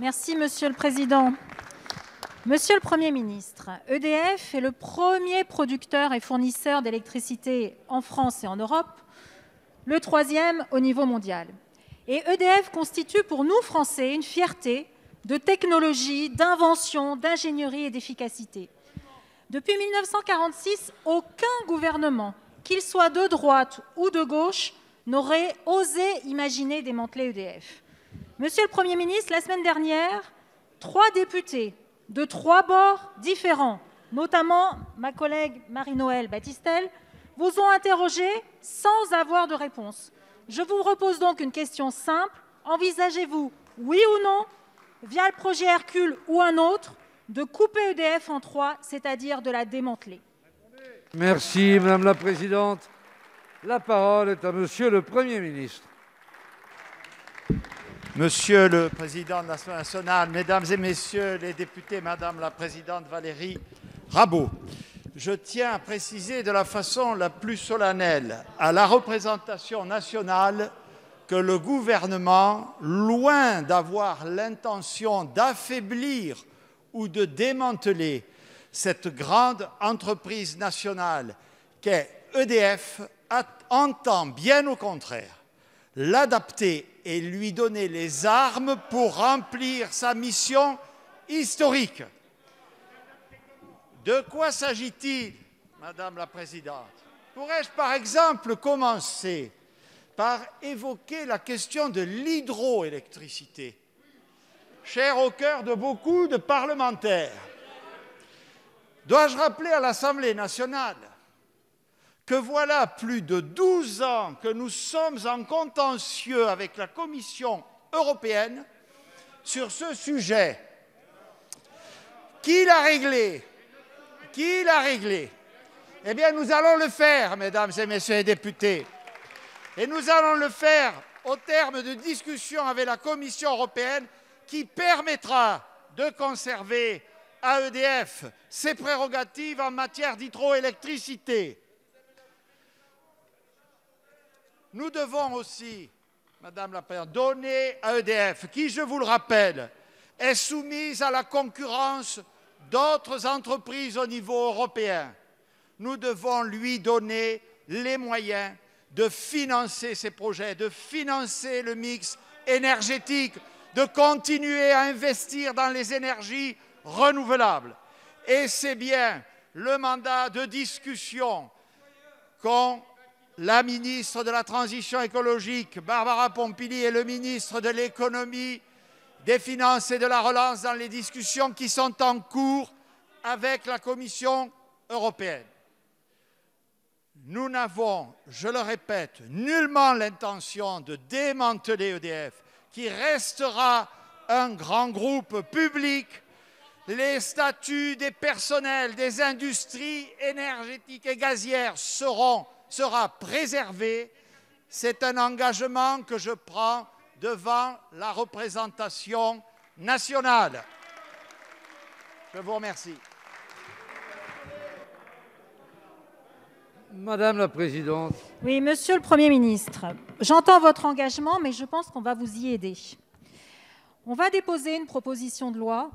Merci, Monsieur le Président. Monsieur le Premier ministre, EDF est le premier producteur et fournisseur d'électricité en France et en Europe, le troisième au niveau mondial. Et EDF constitue pour nous, Français, une fierté de technologie, d'invention, d'ingénierie et d'efficacité. Depuis 1946, aucun gouvernement, qu'il soit de droite ou de gauche, n'aurait osé imaginer démanteler EDF. Monsieur le Premier ministre, la semaine dernière, 3 députés de 3 bords différents, notamment ma collègue Marie-Noëlle Battistel, vous ont interrogé sans avoir de réponse. Je vous repose donc une question simple. Envisagez-vous, oui ou non, via le projet Hercule ou un autre, de couper EDF en 3, c'est-à-dire de la démanteler? Merci, Madame la Présidente. La parole est à Monsieur le Premier ministre. Monsieur le Président de l'Assemblée nationale, Mesdames et Messieurs les députés, Madame la Présidente Valérie Rabault, je tiens à préciser de la façon la plus solennelle à la représentation nationale que le gouvernement, loin d'avoir l'intention d'affaiblir ou de démanteler cette grande entreprise nationale qu'est EDF, entend bien au contraire l'adapter et lui donner les armes pour remplir sa mission historique. De quoi s'agit-il, Madame la Présidente? Pourrais-je par exemple commencer par évoquer la question de l'hydroélectricité, chère au cœur de beaucoup de parlementaires? Dois-je rappeler à l'Assemblée nationale que voilà plus de 12 ans que nous sommes en contentieux avec la Commission européenne sur ce sujet? Qui l'a réglé? Qui l'a réglé? Eh bien, nous allons le faire, Mesdames et Messieurs les députés. Et nous allons le faire au terme de discussions avec la Commission européenne qui permettra de conserver à EDF ses prérogatives en matière d'hydroélectricité. Nous devons aussi, Madame la Présidente, donner à EDF, qui, je vous le rappelle, est soumise à la concurrence d'autres entreprises au niveau européen. Nous devons lui donner les moyens de financer ces projets, de financer le mix énergétique, de continuer à investir dans les énergies renouvelables. Et c'est bien le mandat de discussion qu'ont la ministre de la Transition écologique, Barbara Pompili, et le ministre de l'Économie, des Finances et de la Relance dans les discussions qui sont en cours avec la Commission européenne. Nous n'avons, je le répète, nullement l'intention de démanteler EDF, qui restera un grand groupe public. Les statuts des personnels des industries énergétiques et gazières sera préservé. C'est un engagement que je prends devant la représentation nationale. Je vous remercie. Madame la Présidente. Oui, Monsieur le Premier ministre, j'entends votre engagement, mais je pense qu'on va vous y aider. On va déposer une proposition de loi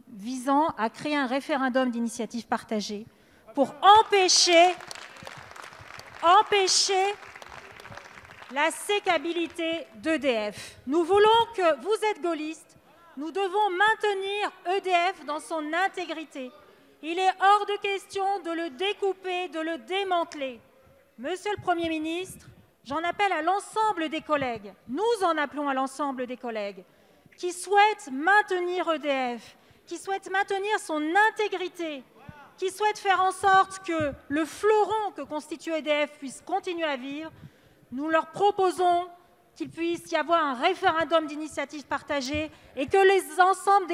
visant à créer un référendum d'initiative partagée pour empêcher la sécabilité d'EDF. Nous voulons que vous êtes gaullistes, nous devons maintenir EDF dans son intégrité. Il est hors de question de le découper, de le démanteler. Monsieur le Premier ministre, j'en appelle à l'ensemble des collègues, nous en appelons à l'ensemble des collègues, qui souhaitent maintenir EDF, qui souhaitent maintenir son intégrité, qui souhaitent faire en sorte que le fleuron que constitue EDF puisse continuer à vivre. Nous leur proposons qu'il puisse y avoir un référendum d'initiative partagée et que les ensembles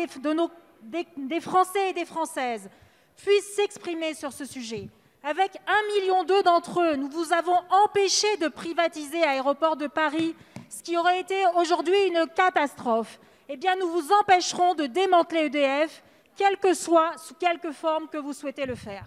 des Français et des Françaises puissent s'exprimer sur ce sujet. Avec 1,2 million d'entre eux, nous vous avons empêché de privatiser Aéroports de Paris, ce qui aurait été aujourd'hui une catastrophe. Eh bien, nous vous empêcherons de démanteler EDF, quelle que soit, sous quelque forme que vous souhaitez le faire.